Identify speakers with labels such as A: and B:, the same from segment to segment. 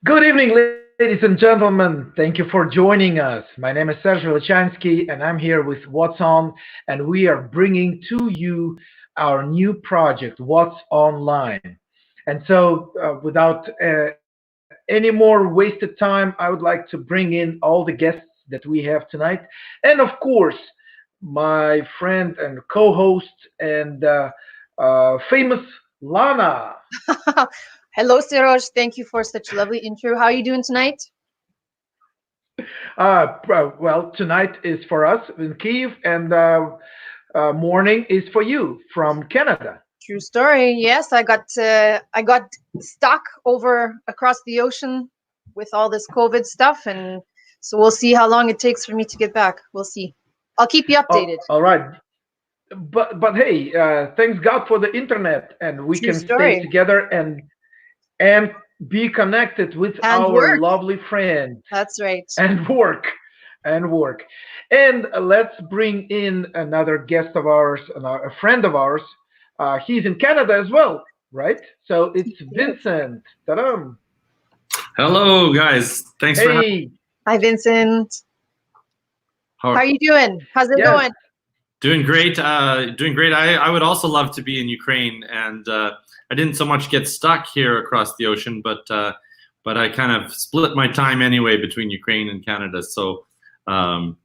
A: Good evening, ladies and gentlemen. Thank you for joining us. My name is Serzh Velychanskyi, and I'm here with What's On, and we are bringing to you our new project, What's Online. And so, without any more wasted time, I would like to bring in all the guests that we have tonight, and of course, my friend and co-host and famous Lana.
B: Hello, Serzh. Thank you for such a lovely intro. How are you doing tonight?
A: Well, tonight is for us in Kiev, and morning is for you from Canada.
B: True story. Yes, I got stuck over across the ocean with all this COVID stuff, and so we'll see how long it takes for me to get back. We'll see. I'll keep you
A: Oh,
B: updated.
A: all right. But hey, thanks God for the internet, and we
B: True
A: can stay
B: story.
A: together and be connected with
B: And
A: our
B: work.
A: lovely friend
B: That's right.
A: and work. And let's bring in another guest of ours, a friend of ours. He's in Canada as well, right? So it's
B: Yes.
A: Vincent. Ta-dam.
C: Hello, guys. Thanks for having
A: Hey,
B: Hi, Vincent. How
C: me.
B: are you doing? How's it
A: yes.
B: going?
C: Doing great. Doing great. I would also love to be in Ukraine, and I didn't so much get stuck here across the ocean, but I kind of split my time anyway between Ukraine and Canada. So um,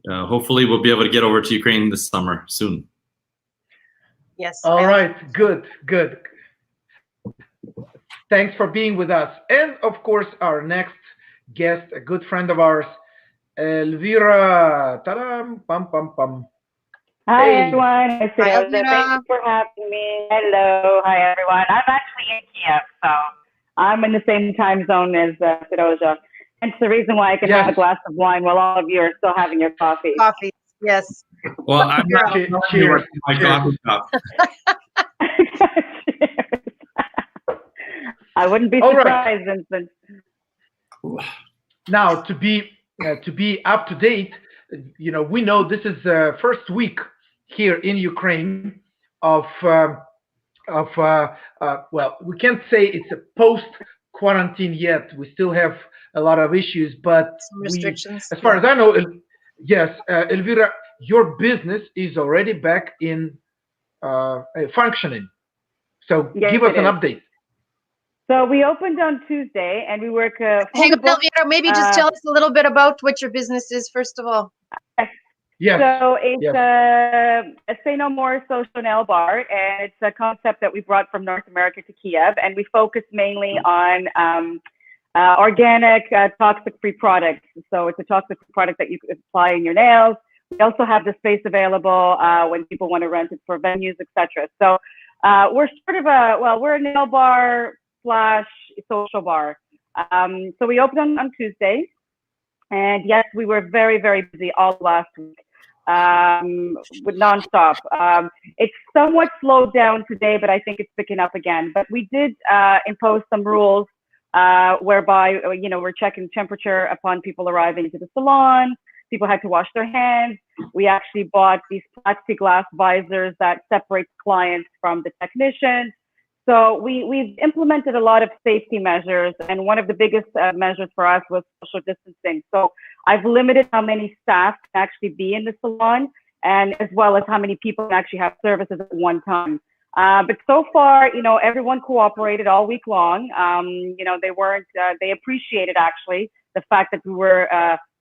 C: hopefully we'll be able to get over to Ukraine this summer soon.
B: Yes,
A: All
B: I hope.
A: right, good. Thanks for being with us. And of course, our next guest, a good friend of ours, Elvira. Ta-dam, pam, pam, pam.
D: Hi
A: Hey,
D: everyone, hi
B: Hi,
D: Firoza. Thank you
B: Elvira.
D: for having me. Hello, hi everyone. I'm actually in Kiev, so I'm in the same time zone as Firoza. Hence the reason why I can have
A: yes.
D: a glass of wine while all of you are still having your coffee.
B: Coffee. Yes.
C: Well, I'm
B: You're
C: not
B: out.
C: telling you
A: Cheers.
C: what's in my
A: Cheers.
C: coffee cup.
D: I wouldn't be
A: All right.
D: surprised, Vincent.
A: Now, to be up to date, we know this is the first week here in Ukraine of well, we can't say it's a post quarantine yet. We still have a lot of issues, but
B: Some
A: we,
B: restrictions.
A: as far
B: Yeah.
A: as I know, yes, Elvira, your business is already back in functioning. So
D: Yes,
A: give us
D: it
A: an
D: is.
A: update.
D: So we opened on Tuesday and we work
B: Hang
D: fully
B: on,
D: booked.
B: Elvira. Maybe just tell us a little bit about what your business is, first of all.
A: Yes,
D: So it's
A: yes.
D: a Say No More social nail bar, and it's a concept that we brought from North America to Kiev, and we focus mainly on organic, toxic-free products. So it's a toxic-free product that you could apply in your nails. We also have the space available when people want to rent it for venues, etc. So we're sort of we're a nail bar slash social bar. So we opened on Tuesday. And yes, we were very, very busy all last week with nonstop. It's somewhat slowed down today, but I think it's picking up again. But we did impose some rules whereby, we're checking temperature upon people arriving to the salon. People had to wash their hands. We actually bought these plexiglass visors that separate clients from the technicians. So we've implemented a lot of safety measures, and one of the biggest measures for us was social distancing. So I've limited how many staff can actually be in the salon, and as well as how many people can actually have services at one time. But so far, everyone cooperated all week long. They weren't, they appreciated actually the fact that we were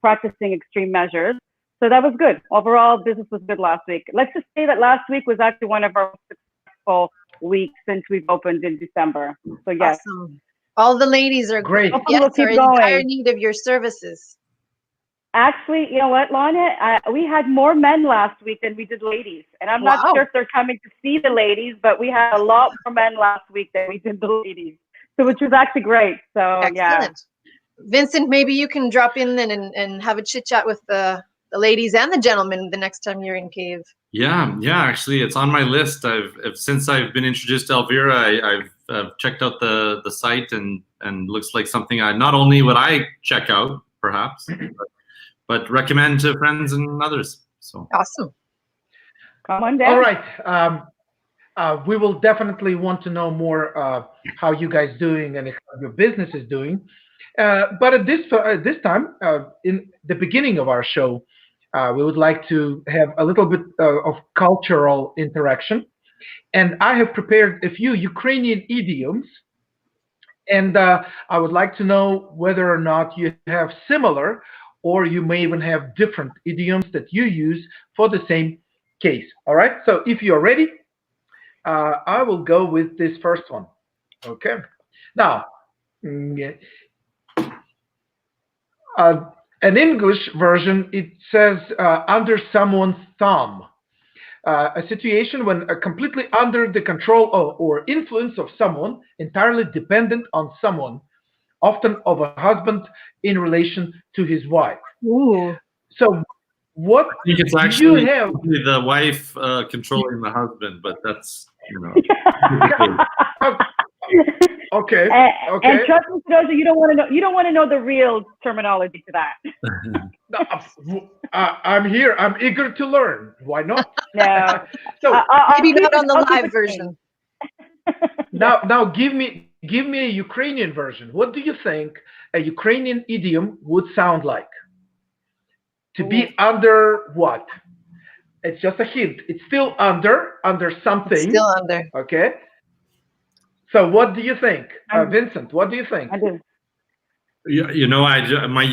D: practicing extreme measures. So that was good. Overall, business was good last week. Let's just say that last week was actually one of our most successful week since we've opened in December. So yes,
B: Awesome. All the ladies are
A: Great.
D: hopefully we'll
B: yes, are
D: keep
B: in dire
D: going.
B: need of your services.
D: Actually, you know what, Lana? We had more men last week than we did ladies, and I'm not sure
B: Wow.
D: if they're coming to see the ladies, but we had a lot more men last week than we did the ladies, so which was actually great. So yeah,
B: Excellent. Vincent, maybe you can drop in then and have a chit chat with the ladies and the gentlemen the next time you're in Cave.
C: Yeah. Actually, it's on my list. Since I've been introduced to Elvira, I've checked out the site and looks like something not only would I check out perhaps, but recommend to friends and others. So
B: Awesome.
D: come on
A: All
D: down.
A: right. We will definitely want to know more how you guys doing and how your business is doing. But at this time, in the beginning of our show, we would like to have a little bit of cultural interaction. And I have prepared a few Ukrainian idioms, and I would like to know whether or not you have similar, or you may even have different idioms that you use for the same case. All right. So if you're ready, I will go with this first one. Okay. Now, mm, uh, an English version, it says under someone's thumb. A situation when completely under the control of, or influence of someone, entirely dependent on someone, often of a husband in relation to his wife.
B: Ooh.
A: So, what
C: I think it's
A: do
C: actually
A: you have?
C: the wife controlling the husband, but that's
A: Okay,
D: And
A: okay.
D: trust me, Serzh, you don't want to know. You don't want to know the real terminology to that.
A: No, I'm here. I'm eager to learn. Why not?
D: No.
A: So
B: Maybe not on the
D: I'll keep
B: live
D: it
B: version.
A: now give me a Ukrainian version. What do you think a Ukrainian idiom would sound like? To be under what? It's just a hint. It's still under something.
B: It's still under.
A: Okay. So what do you think, Vincent? What do you think?
D: I do.
C: you know, my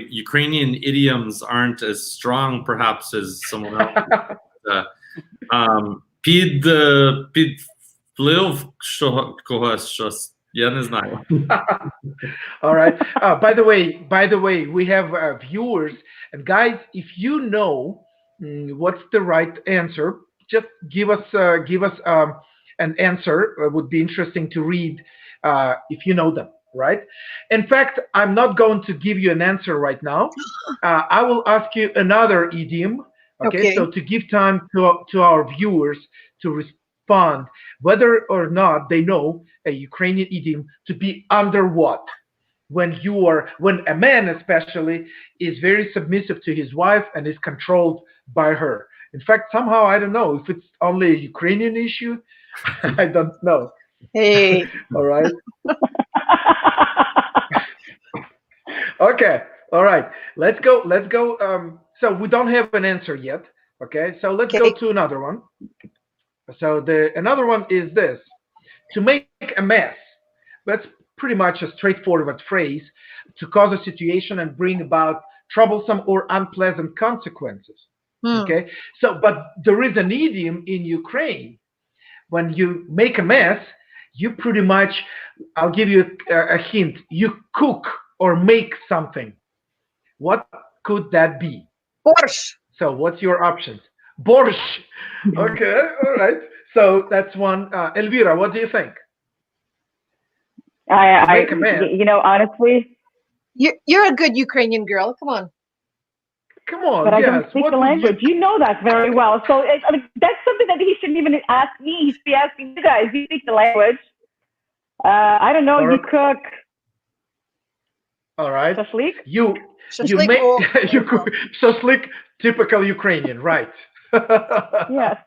C: Ukrainian idioms aren't as strong, perhaps, as someone else. Під вплив когось щось. Я не знаю.
A: All right. By the way, we have viewers and guys. If you know what's the right answer, just give us an answer. It would be interesting to read if you know them. Right. In fact, I'm not going to give you an answer right now. I will ask you another idiom. Okay. So to give time to our viewers to respond, whether or not they know a Ukrainian idiom to be under what? When a man especially is very submissive to his wife and is controlled by her. In fact, somehow I don't know if it's only a Ukrainian issue. I don't know.
B: Hey.
A: All right. Okay. All right. Let's go. So we don't have an answer yet. Okay. So let's go to another one. So another one is this: to make a mess. That's pretty much a straightforward phrase to cause a situation and bring about troublesome or unpleasant consequences. Okay. So, but there is an idiom in Ukraine. When you make a mess, you pretty much, I'll give you a hint, you cook or make something. What could that be?
B: Borscht.
A: So what's your options? Borscht. Okay, all right. So that's one. Elvira, what do you think?
D: You know, honestly,
B: You're a good Ukrainian girl. Come on.
A: Come on.
D: But I don't speak the language. You know that very well. So that's something that he shouldn't even ask me. He should be asking you guys. You speak the language. I don't know. You cook.
A: All right.
D: Shashlik?
A: You make you cook shashlik, typical Ukrainian, right?
D: Yes.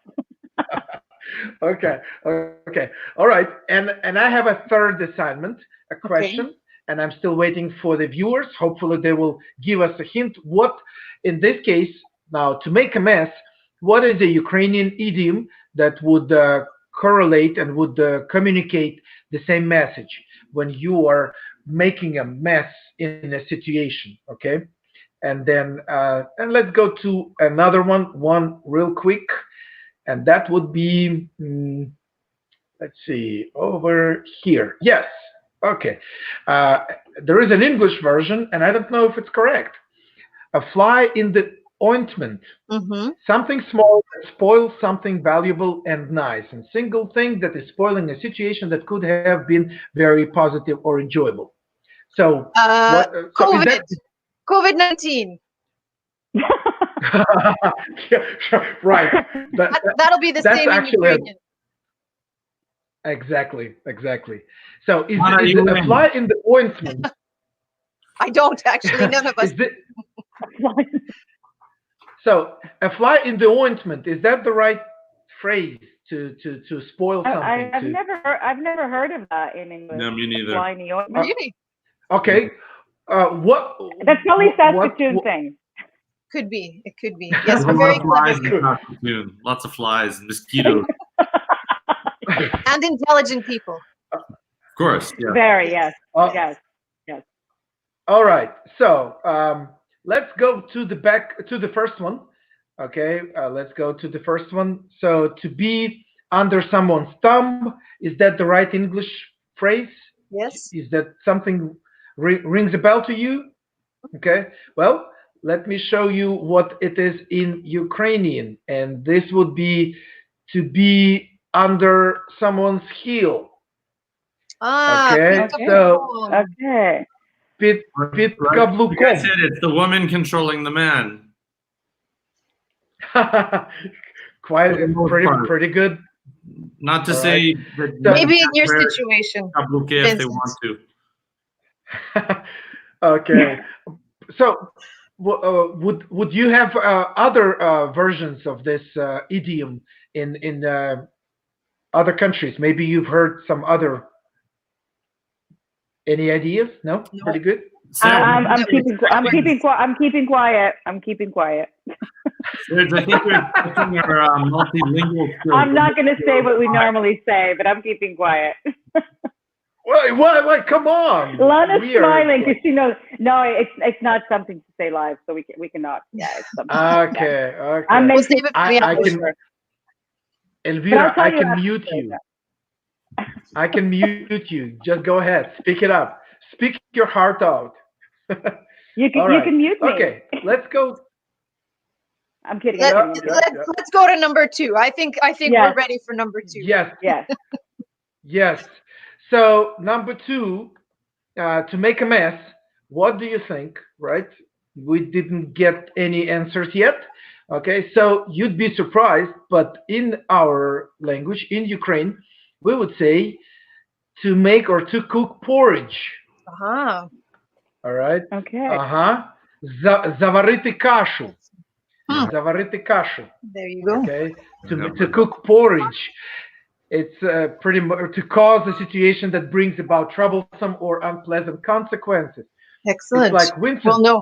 A: Okay. All right. And I have a third assignment, a question, and I'm still waiting for the viewers. Hopefully they will give us a hint. What, in this case, now to make a mess, what is a Ukrainian idiom that would correlate and would communicate the same message when you are making a mess in a situation? Okay. And then and let's go to another one real quick. And that would be, let's see, over here. Yes. Okay. There is an English version, and I don't know if it's correct. A fly in the ointment. Something small that spoils something valuable and nice. And single thing that is spoiling a situation that could have been very positive or enjoyable. So,
B: COVID. COVID-19.
A: Yeah, right.
B: That'll be the same in Ukrainian.
A: Exactly. So is it a fly in the ointment?
B: I don't actually. None of us.
A: So a fly in the ointment, is that the right phrase to spoil something?
D: I've never heard of that in English.
C: No, me neither.
D: Fly in the ointment.
B: Really?
A: Okay. What?
D: That's probably Saskatoon
A: what-
D: thing.
B: Could be. It could be. Yes,
C: There's a
B: we're
C: lot
B: very
C: of flies
B: clever
C: in Saskatoon. Lots of flies and mosquitoes.
B: and intelligent people.
C: Of course, yeah.
D: Very, yes,
A: Uh,
D: yes.
A: All right. So let's go to the first one. Okay. Let's go to the first one. So to be under someone's thumb, is that the right English phrase?
B: Yes.
A: Is that something rings a bell to you? Okay. Well, let me show you what it is in Ukrainian, and this would be to be under someone's heel.
B: Ah,
A: Okay.
D: Okay.
A: So
D: Okay.
A: pit
C: You guys
A: kаблуком.
C: said it's the woman controlling the man.
A: Quite
C: For the most part.
A: pretty good.
C: Not to
A: All
C: say
A: right.
C: that
A: So-
B: maybe in your
C: wear
B: situation.
C: kabuki if they
B: Vincent.
C: want to.
A: Okay. So would you have other versions of this idiom in other countries? Maybe you've heard some other. Any ideas? No.
B: No.
A: Pretty good.
C: Sarah,
D: I'm keeping quiet. I'm keeping quiet.
C: Serge, I think you're touching our multilingual skills.
D: I'm not going to say what we normally say, but I'm keeping quiet.
A: Wait, come on.
D: Lana's
A: We are-
D: smiling because she knows. No, it's not something to say live, so we cannot. Yeah, it's something.
A: Okay.
D: I'm
B: We'll
D: making.
B: save it for the
A: I can,
B: episode.
A: Elvira,
D: tell
A: I
D: you
A: can
D: after
A: mute
D: I say
A: you.
D: that.
A: I can mute you. Just go ahead. Speak it up. Speak your heart out.
D: You can
A: All
D: you
A: right.
D: can mute me.
A: Okay, let's go.
D: I'm kidding.
B: Let,
D: I'm kidding.
B: let's go to number 2. I think
D: Yes.
B: we're ready for number 2.
A: Yes,
D: Yes.
A: yes. So number 2, to make a mess. What do you think? Right? We didn't get any answers yet. Okay, so you'd be surprised, but in our language, in Ukraine, we would say to make or to cook porridge.
B: Uh-huh.
A: All right.
D: Okay.
A: Ага. Заварити кашу.
B: Hmm.
A: Заварити кашу.
B: There you go.
A: Okay. To cook porridge. It's pretty much to cause a situation that brings about troublesome or unpleasant consequences.
B: Excellent.
A: It's like, Vincent,
B: Well, no.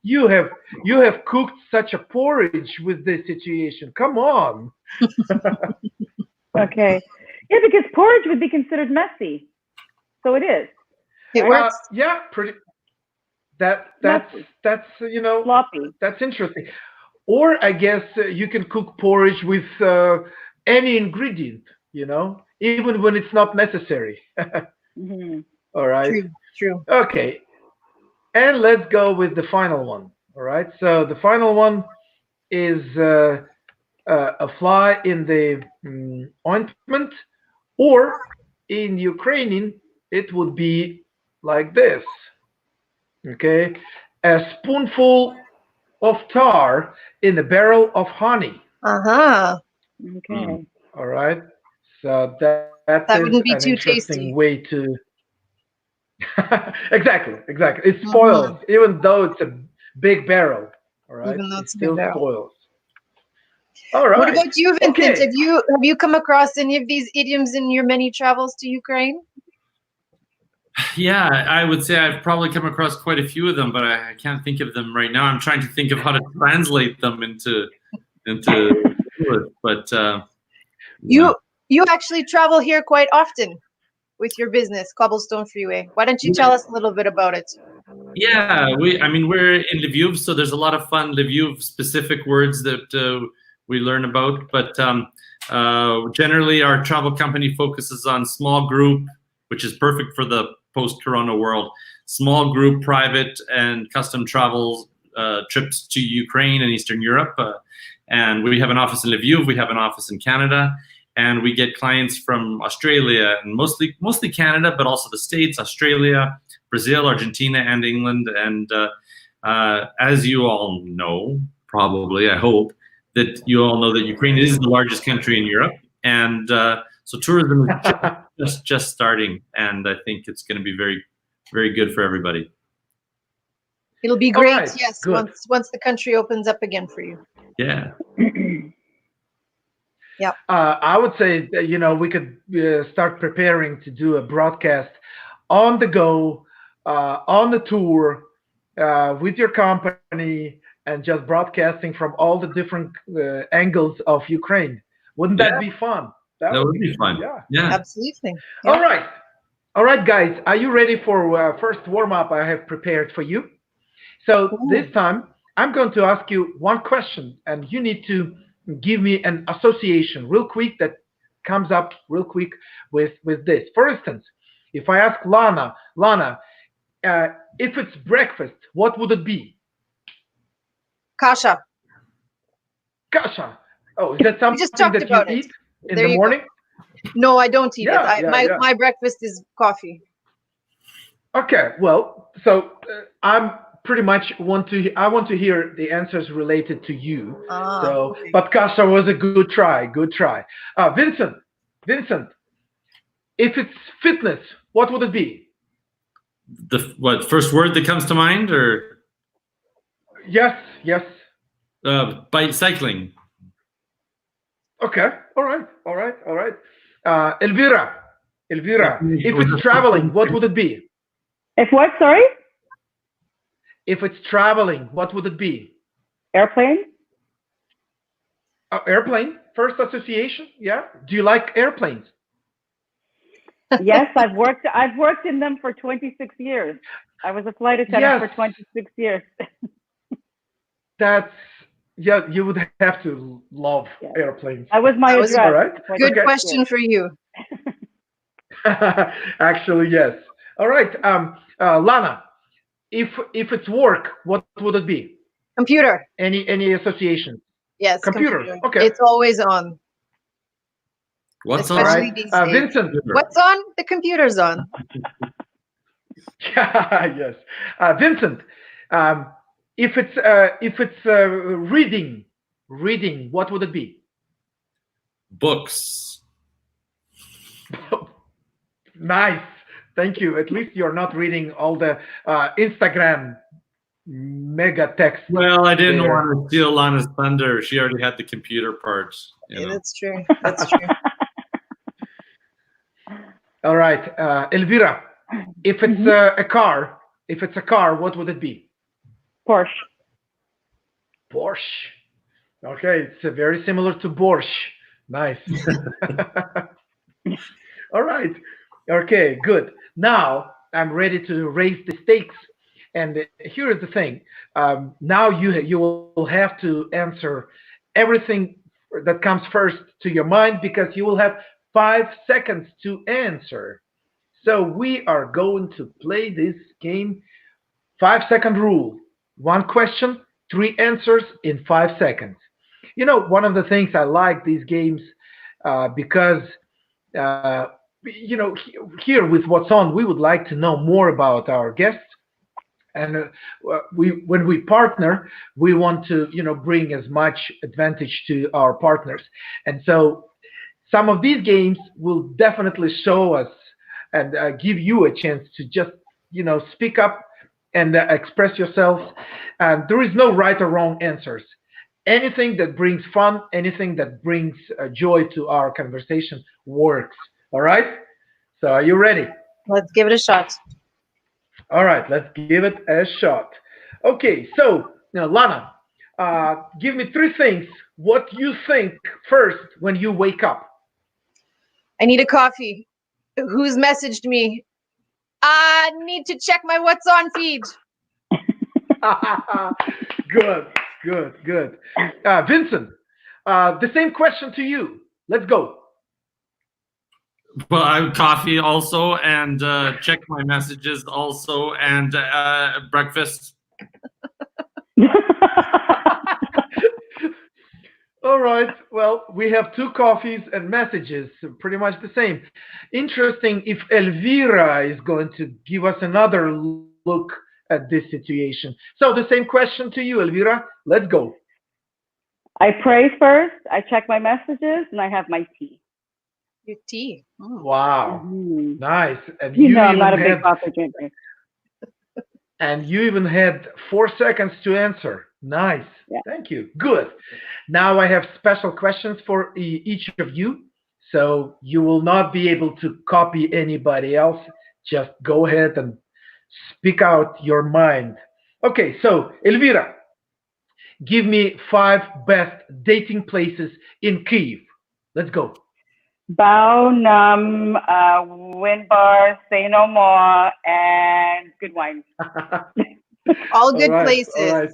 A: you have cooked such a porridge with this situation. Come on.
D: Okay. Yeah, because porridge would be considered messy, so it is
B: It works.
A: Yeah, pretty. That's
D: sloppy.
A: that's interesting. Or I guess you can cook porridge with any ingredient, even when it's not necessary.
D: Hmm.
A: All right.
B: True.
A: Okay. And let's go with the final one. All right. So the final one is a fly in the ointment, or in Ukrainian, it would be like this. Okay. A spoonful of tar in a barrel of honey.
B: Uh-huh.
D: Okay.
A: All right. So that is
B: wouldn't be
A: an
B: too
A: interesting
B: tasty.
A: way to. Exactly. It spoils, even though it's a big barrel. All right.
B: Even though
A: It
B: it's a big
A: still
B: barrel.
A: spoils. All right.
B: What about you, Vincent?
A: Okay.
B: Have you come across any of these idioms in your many travels to Ukraine?
C: Yeah, I would say I've probably come across quite a few of them, but I can't think of them right now. I'm trying to think of how to translate them into English. But
B: You actually travel here quite often with your business, Cobblestone Freeway. Why don't you tell us a little bit about it?
C: yeah, we're in Lviv, so there's a lot of fun Lviv specific words that we learn about. But generally, our travel company focuses on small group, which is perfect for the post-Corona world. Small group, private, and custom travel trips to Ukraine and Eastern Europe. And we have an office in Lviv. We have an office in Canada. And we get clients from Australia and mostly Canada, but also the States, Australia, Brazil, Argentina, and England. And as you all know, probably, I hope, that you all know that Ukraine is the largest country in Europe. And so tourism is just starting. And I think it's going to be very, very good for everybody.
B: It'll be
A: All
B: great,
A: right,
B: yes,
A: good.
B: once the country opens up again for you.
C: Yeah.
A: I would say that, we could start preparing to do a broadcast on the go on the tour with your company and just broadcasting from all the different angles of Ukraine. Wouldn't
C: Yeah,
A: that be fun? That
C: that
A: would
C: would
A: be
C: be
A: fun.
C: fun.
A: Yeah.
C: Yeah.
B: Absolutely.
A: All
B: Yeah.
A: right. All right, guys. Are you ready for first warm up I have prepared for you? So this
B: Ooh.
A: time I'm going to ask you one question, and you need to give me an association real quick that comes up real quick with this. For instance, if I ask Lana, uh, if it's breakfast, what would it be?
B: Kasha.
A: Kasha. Oh, is that
B: We just
A: something
B: talked
A: that you
B: about it.
A: eat in
B: There
A: the
B: you go.
A: morning?
B: No, I don't eat it.
A: Yeah, yeah,
B: My
A: yeah.
B: my breakfast is coffee.
A: Okay, well, so I'm pretty much I want to hear the answers related to you.
B: Ah,
A: So,
B: okay.
A: but Casa was a good try, good try. Vincent, if it's fitness, what would it be?
C: The what first word that comes to mind, or
A: Yes, yes.
C: bike cycling?
A: Okay, all right, all right, all right. Elvira, if
C: Was
A: it's
C: it
A: traveling,
C: something?
A: what would it be?
D: If what? Sorry?
A: If it's traveling, what would it be?
D: Airplane?
A: Airplane, first association, yeah. Do you like airplanes?
D: Yes, I've worked in them for 26 years. I was a flight attendant
A: Yes,
D: for 26 years.
A: that's yeah. You would have to love
D: Yes.
A: airplanes.
D: That was my
B: That was a
A: All
D: address
A: right.
D: for
B: good
D: 26
A: Okay.
B: question
D: years.
B: for you.
A: Actually, yes. All right. Lana, if it's work, what would it be?
B: Computer.
A: Any association?
B: Yes,
A: Computer.
B: computer.
A: Okay.
B: It's always on,
C: What's
A: All
C: on?
A: right.
B: especially these days.
A: Vincent.
B: What's on? The computer's on.
A: Yes. Vincent. Um, if it's reading, what would it be?
C: Books.
A: Nice. Thank you. At least you're not reading all the Instagram mega text
C: Well, I didn't
A: there.
C: want to steal Lana's thunder. She already had the computer parts.
B: Yeah, that's true. That's true.
A: All right. Elvira, if it's
D: Mhm.
A: a car, what would it be?
D: Porsche.
A: Porsche. Okay, it's very similar to borscht. Nice. All right. Okay, good. Now I'm ready to raise the stakes. And here is the thing. Now you will have to answer everything that comes first to your mind because you will have 5 seconds to answer. So we are going to play this game 5 second rule. One question, three answers in 5 seconds. You know, one of the things I like these games because uh, here with what's on, we would like to know more about our guests, and we when we partner, we want to bring as much advantage to our partners, and so some of these games will definitely show us and give you a chance to just speak up and express yourselves. And there is no right or wrong answers. Anything that brings fun, anything that brings joy to our conversation works. All right. So are you ready?
B: Let's give it a shot.
A: All right. Let's give it a shot. Okay. So now, Lana, give me three things. What you think first when you wake up?
B: I need a coffee. Who's messaged me? I need to check my what's on feed.
A: Good, good, good. Vincent, the same question to you. Let's go.
C: Well, I would coffee also, and check my messages also, and breakfast.
A: All right. Well, we have two coffees and messages, so pretty much the same. Interesting if Elvira is going to give us another look at this situation. So the same question to you, Elvira. Let's go.
D: I pray first, I check my messages, and I have my tea.
B: Your tea. Mm.
A: Wow.
D: Mhm.
A: Nice. And
D: You
A: you
D: know, I'm not a
A: even
D: big
A: had
D: coffee drinker.
A: 4 seconds to answer. Nice.
D: Yeah.
A: Thank you. Good. Now I have special questions for each of you. So you will not be able to copy anybody else. Just go ahead and Speak out your mind. Okay, so Elvira, give me 5 best dating places in Kyiv. Let's go.
D: Bow, Num, Wind Bar, Say No More, and Good Wine.
B: All
A: All
B: good
A: right, all
B: places.
A: right,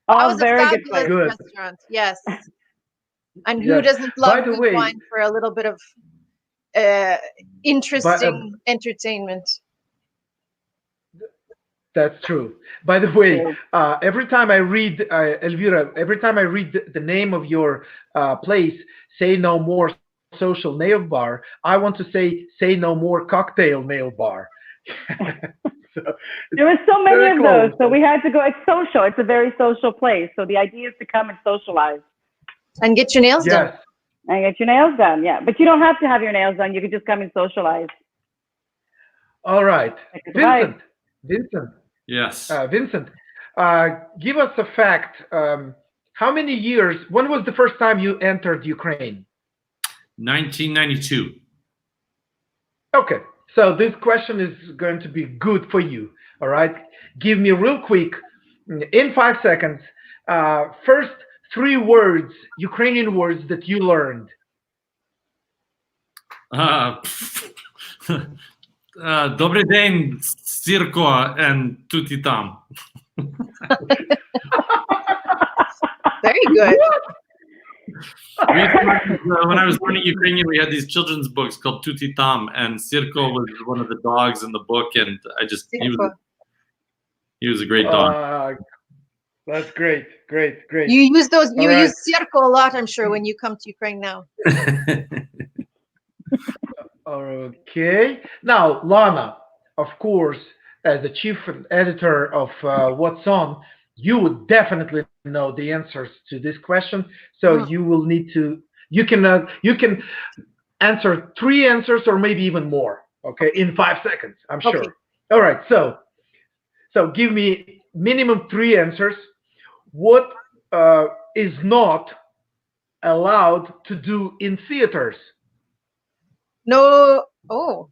B: That
D: All
B: was a
D: very good
B: fabulous
D: places.
A: good.
B: restaurant. Yes. And who
A: Yes.
B: doesn't
A: By
B: love
A: the
B: good
A: way,
B: wine for a little bit of uh,
A: but
B: interesting entertainment?
A: that's true. By the way,
D: True.
A: every time I read Elvira, every time I read the name of your place, say no more social nail bar. I want to say no more cocktail nail bar. So it's
D: There were so many
A: very
D: of
A: close.
D: those, so we had to go. It's social. It's a very social place. So the idea is to come and socialize
B: And get your nails done.
A: Yes.
D: and get your nails done. Yeah, but you don't have to have your nails done. You can just come and socialize.
A: All right,
D: Like a vibe.
A: Vincent. Vincent.
C: Yes.
A: Vincent. Give us a fact. How many years? When was the first time you entered Ukraine?
C: 1992.
A: Okay, so this question is going to be good for you. All right, give me real quick, in 5 seconds, first 3 words, Ukrainian words that you learned.
C: Добрий день, Сірко and Tutti Tam.
B: Very good.
C: When I was learning Ukrainian, we had these children's books called Tutti Tam, and Sirko was one of the dogs in the book, and he was a great dog.
A: That's great, great, great.
B: You use those. You
A: All right.
B: use Serzh a lot, I'm sure, when you come to Ukraine now.
A: Okay. Now, Lana, of course, as the chief editor of What's On, you would definitely know the answers to this question. So you will need to. You can answer 3 answers or maybe even more. Okay, in 5 seconds, I'm sure.
B: Okay.
A: All right. So give me minimum 3 answers. What is not allowed to do in theaters?
B: No. Oh,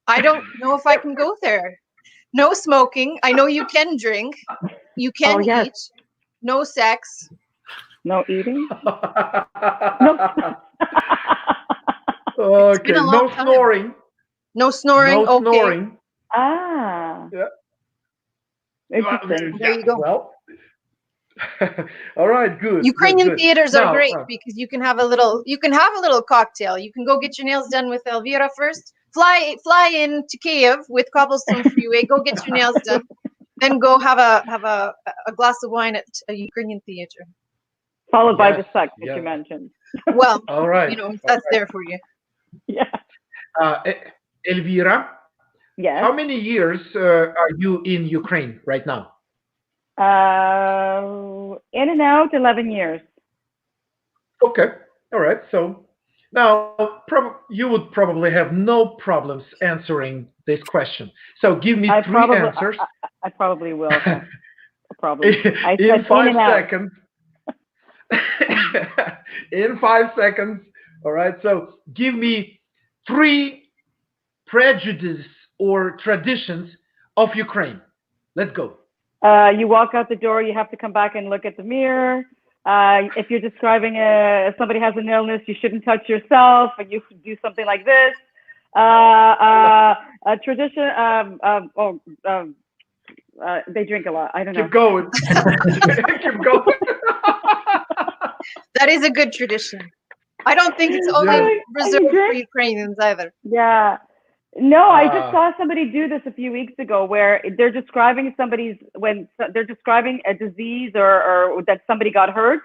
B: I don't know if I can go there. No smoking. I know you can drink. You can
D: yes.
B: eat. No sex.
D: No eating.
A: Okay.
B: been a
A: No
B: long time.
A: snoring.
B: No snoring.
A: No
B: Okay.
A: snoring.
D: Yeah. Interesting.
B: There you go.
A: Well. All right. Good.
B: Ukrainian
A: good.
B: theaters
A: Now,
B: are great because you can have a little. You can have a little cocktail. You can go get your nails done with Elvira first. Fly in to Kyiv with Cobblestone Freeway. Go get your nails done. Then go have a glass of wine at a Ukrainian theater.
D: Followed by
A: Yes,
D: the sex that
A: yes.
D: you mentioned.
B: Well,
A: All right.
B: That's there for you.
D: Yeah.
A: Elvira,
D: Yes.
A: how many years are you in Ukraine right now?
D: In and out, 11 years.
A: Okay. All right. So now you would probably have no problems answering this question. So give me 3 answers.
D: I probably will. Probably. I
A: In
D: said
A: 5
D: in and out.
A: seconds. In 5 seconds. All right. So give me 3 prejudices or traditions of Ukraine. Let's go.
D: You walk out the door, you have to come back and look at the mirror. If you're describing somebody has an illness, you shouldn't touch yourself, and you do something like this. A tradition. They drink a lot. I don't know.
A: Keep going. Keep going.
B: That is a good tradition. I don't think it's only reserved for Ukrainians either.
D: Yeah. No, I just saw somebody do this a few weeks ago where they're describing they're describing a disease or that somebody got hurt,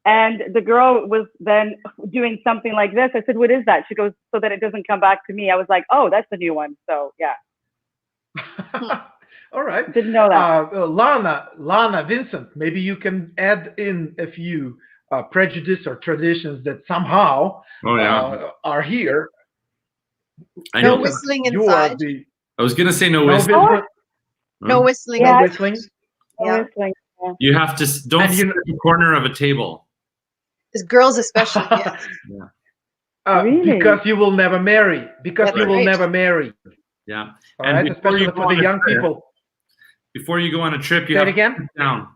D: and the girl was then doing something like this. I said, "What is that?" She goes, "So that it doesn't come back to me." I was like, "Oh, that's a new one." So yeah.
A: All right.
D: Didn't know that.
A: Lana, Vincent, maybe you can add in a few prejudice or traditions that somehow are here.
C: I
B: No
C: know.
B: whistling
A: You are
B: inside.
C: I was gonna say no
A: no
C: whistling.
A: whistling.
B: No whistling.
A: No
D: Yeah.
A: whistling.
B: Yeah.
C: You have to don't
A: And
C: sit at the corner of a table.
B: As girls especially. Yeah.
D: Really?
A: Because you will never marry. Because
B: That's
A: you will
B: right.
A: never marry.
C: Yeah.
A: All
C: And
A: right,
C: before
A: especially
C: you go
A: for the
C: on a
A: young
C: trip-
A: people.
C: Before you go on a trip, you
A: Say
C: have
A: it
C: to
A: again.
C: sit down.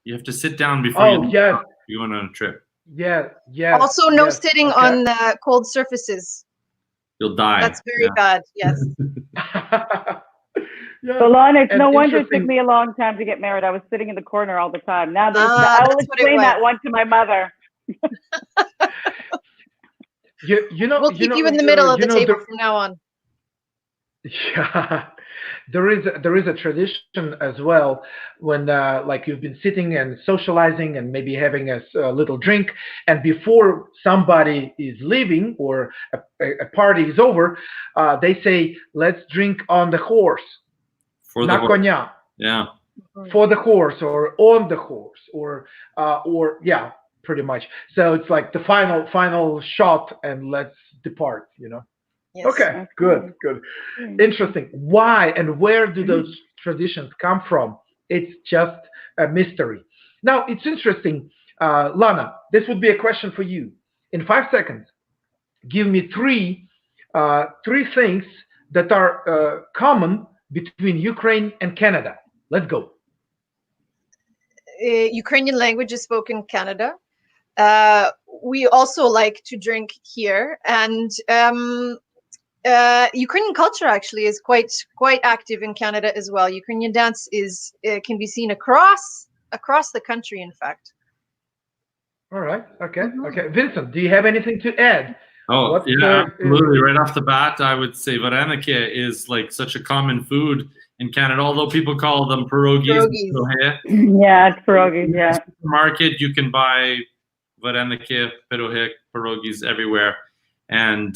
C: You have to sit down before
A: Oh, yes.
C: you're going on a trip.
A: Yes, yes.
B: Also, no
A: yes.
B: sitting
A: Okay.
B: on cold surfaces.
C: You'll die.
B: That's very bad. Yes.
A: Yeah.
D: Solon, it's
A: And
D: no wonder it took
A: interesting-
D: me a long time to get married. I was sitting in the corner all the time. Now I will
B: that's what it
D: explain that
B: was.
D: one to my mother.
A: You know,
B: We'll keep you in the middle of the table from now on.
A: Yeah, there is a tradition as well when like you've been sitting and socializing and maybe having a little drink, and before somebody is leaving or a party is over, they say, let's drink on the horse,
C: For
A: na
C: the horse.
A: konya,
C: Yeah.
A: for the horse or on the horse or yeah, pretty much. So it's like the final shot and let's depart, you know.
B: Yes.
A: Okay, good. Interesting. Why and where do those traditions come from? It's just a mystery. Now, it's interesting. Lana, this would be a question for you. In 5 seconds, give me three things that are common between Ukraine and Canada. Let's go.
B: Ukrainian language is spoken in Canada. We also like to drink here, and Ukrainian culture actually is quite active in Canada as well. Ukrainian dance can be seen across the country, in fact.
A: All right. Okay. Okay. Vincent, do you have anything to add?
C: Oh,
A: What's
C: yeah, absolutely. Right off the bat, I would say vareniki is like such a common food in Canada, although people call them pierogies.
D: Yeah, it's pierogies, yeah.
C: In the supermarket, you can buy vareniki, pierogies everywhere. And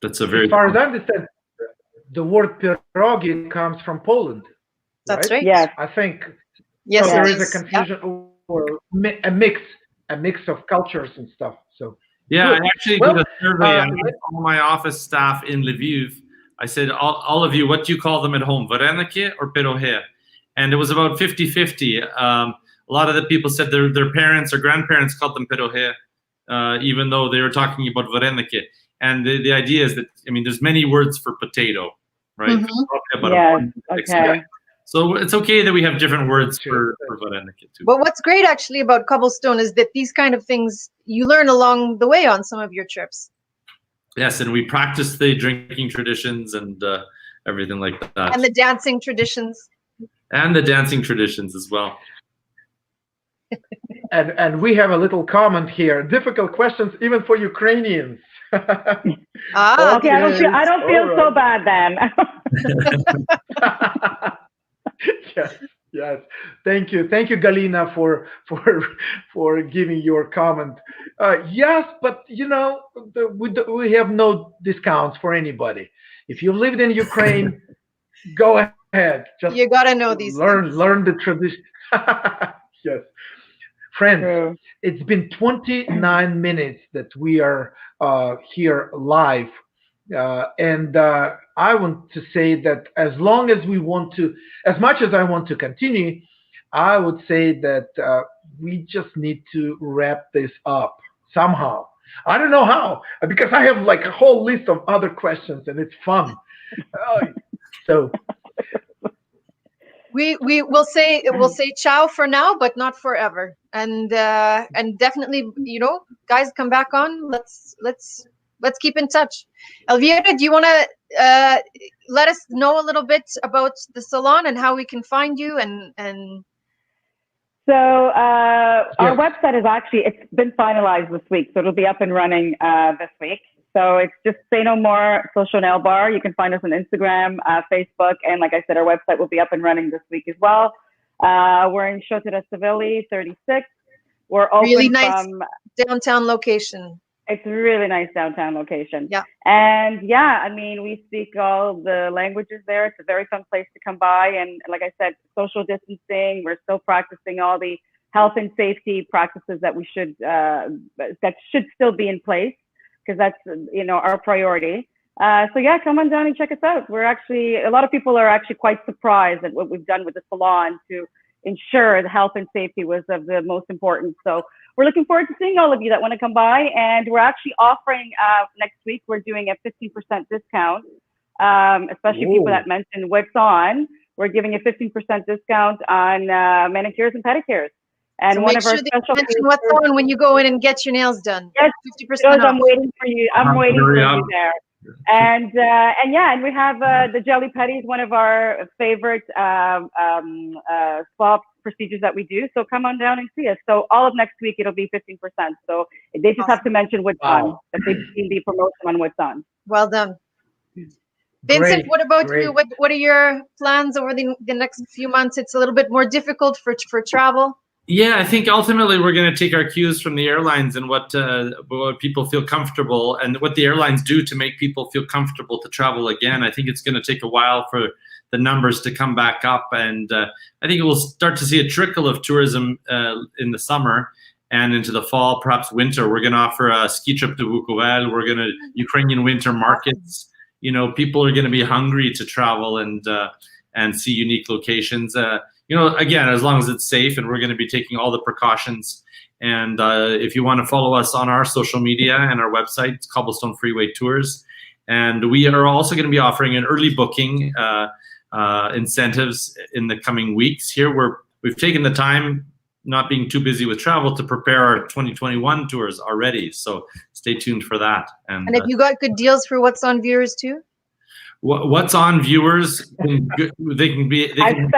C: that's a very...
A: As far as I understand, the word pierogi comes from Poland.
B: That's right.
D: Yes.
A: I think
B: Yes,
A: so there
B: it
A: is a confusion or a mix of cultures and stuff. So
C: yeah,
A: good.
C: I actually did a survey on all my office staff in Lviv. I said, all of you, what do you call them at home, vareniki or pierogi? And it was about 50-50. A lot of the people said their parents or grandparents called them pierogi, even though they were talking about vareniki. And the idea is that, I mean, there's many words for potato, right?
D: Yes, okay.
C: So it's okay that we have different words for vareniki too.
B: But what's great actually about Cobblestone is that these kind of things you learn along the way on some of your trips.
C: Yes, and we practice the drinking traditions and everything like that.
B: And the dancing traditions.
C: And the dancing traditions as well.
A: And we have a little comment here. Difficult questions even for Ukrainians.
D: Okay, I don't feel so bad then.
A: Yes. Thank you, Galina, for giving your comment. Yes, but you know, we have no discounts for anybody. If you lived in Ukraine, go ahead. Just
B: you gotta know these.
A: Learn the tradition. Yes, friends.
D: True.
A: It's been 29 minutes that we are here live. And I want to say that as much as I want to continue, I would say that we just need to wrap this up somehow. I don't know how, because I have like a whole list of other questions and it's fun. So
B: we'll say ciao for now, but not forever. And definitely, you know, guys, come back on. Let's keep in touch. Elvira, do you want to let us know a little bit about the salon and how we can find you and
D: So our website it's been finalized this week, so it'll be up and running this week. So it's just Say No More Social Nail Bar. You can find us on Instagram, Facebook, and like I said, our website will be up and running this week as well. We're in Shotira Savili 36. We're open
B: really nice
D: from
B: downtown location.
D: It's a really nice downtown location.
B: Yeah.
D: And yeah, I mean, we speak all the languages there. It's a very fun place to come by. And like I said, social distancing, we're still practicing all the health and safety practices that that should still be in place, because that's, you know, our priority. So yeah, come on down and check us out. A lot of people are actually quite surprised at what we've done with the salon to ensure the health and safety was of the most importance. So we're looking forward to seeing all of you that want to come by. And we're actually offering next week, we're doing a 15% discount, especially people that mention what's on. We're giving a 15% discount on manicures and pedicures. And
B: So
D: one
B: make
D: of our
B: sure that you
D: special
B: mention what's on when you go in and get your nails done.
D: Yes,
B: 50% off.
D: I'm waiting for you. I'm waiting for you there. And we have the Jelly Petty is one of our favorite spa procedures that we do. So come on down and see us. So all of next week it'll be 15%. So they just have to mention what's on, if they've seen the promotion on what's on.
B: Well done. Vincent, what about you? What are your plans over the next few months? It's a little bit more difficult for travel.
C: Yeah, I think ultimately we're going to take our cues from the airlines and what people feel comfortable and what the airlines do to make people feel comfortable to travel again. I think it's going to take a while for the numbers to come back up, and I think we'll start to see a trickle of tourism in the summer and into the fall, perhaps winter. We're going to offer a ski trip to Vukovel. We're going to Ukrainian winter markets. You know, people are going to be hungry to travel and see unique locations. You know, again, as long as it's safe, and we're going to be taking all the precautions. And if you want to follow us on our social media and our website, it's Cobblestone Freeway Tours. And we are also going to be offering an early booking incentives in the coming weeks. Here, we've taken the time, not being too busy with travel, to prepare our 2021 tours already. So stay tuned for that. And
B: have you got good deals for What's On viewers too?
C: What's On viewers, they can be on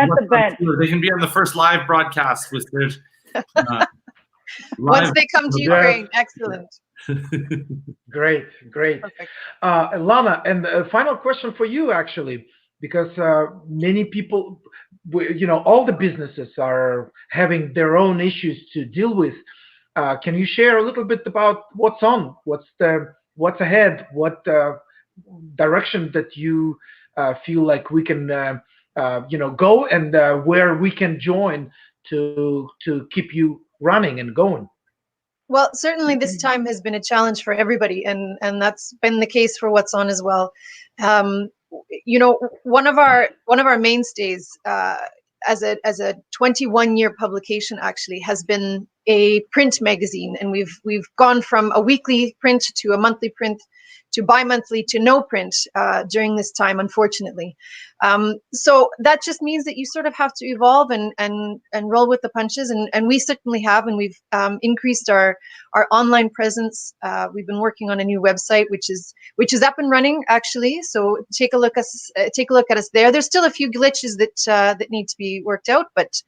C: the first live broadcast with Serzh.
B: Once they come to Ukraine. Excellent.
A: Great.
B: Perfect.
A: Lana, and a final question for you, actually, because many people, you know, all the businesses are having their own issues to deal with. Can you share a little bit about what's on, what's ahead, what direction that you feel like we can go, and where we can join to keep you running and going?
B: Well, certainly this time has been a challenge for everybody, and that's been the case for What's On as well. You know, one of our mainstays as a 21-year publication actually has been a print magazine, and we've gone from a weekly print to a monthly print to bi-monthly to no print during this time, unfortunately. So that just means that you sort of have to evolve and roll with the punches, and we certainly have, and we've increased our online presence. We've been working on a new website, which is up and running actually. So take a look at us there. There's still a few glitches that need to be worked out, but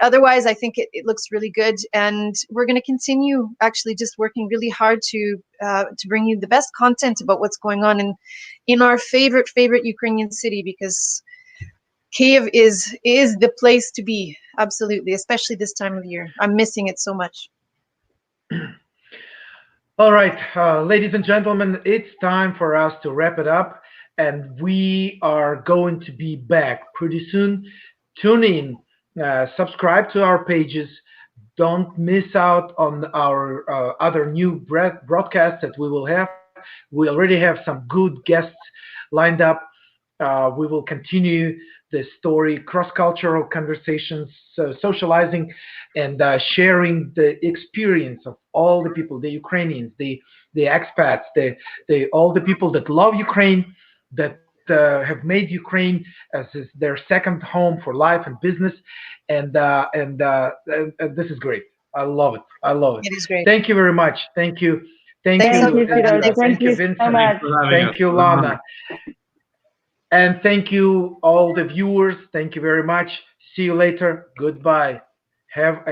B: otherwise I think it looks really good, and we're going to continue actually just working really hard to bring you the best content about what's going on in our favorite Ukrainian city, because Kyiv is the place to be, absolutely, especially this time of year. I'm missing it so much.
A: All right, ladies and gentlemen, it's time for us to wrap it up, and we are going to be back pretty soon. Tune in, subscribe to our pages. Don't miss out on our other new broadcasts that we will have. We already have some good guests lined up. We will continue the story, cross-cultural conversations, socializing, and sharing the experience of all the people, the Ukrainians, the expats, all the people that love Ukraine, that have made Ukraine as their second home for life and business, and this is great. I love it.
B: It is great.
A: Thank you very much. Thank you.
D: Thank you,
A: Vincent.
D: so much.
A: Thank you, Lana. And thank you, all the viewers. Thank you very much. See you later. Goodbye. Have a